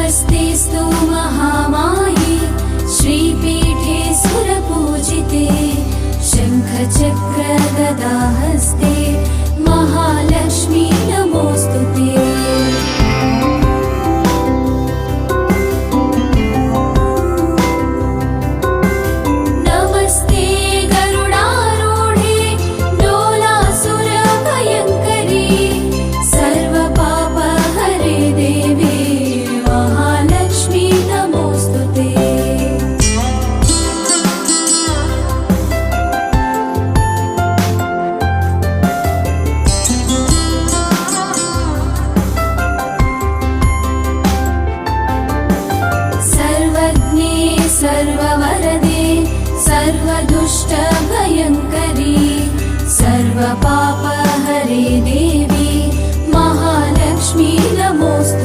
स्वस्तिस्तु महामाये श्रीपीठे सुरपूजिते शङ्खचक्र गदाहस्ते Mahalakshmi नमोऽस्तुते। सर्ववरदे सर्वदुष्टभयङ्करी सर्वपापहरे Devi Mahalakshmi नमोऽस्तुते।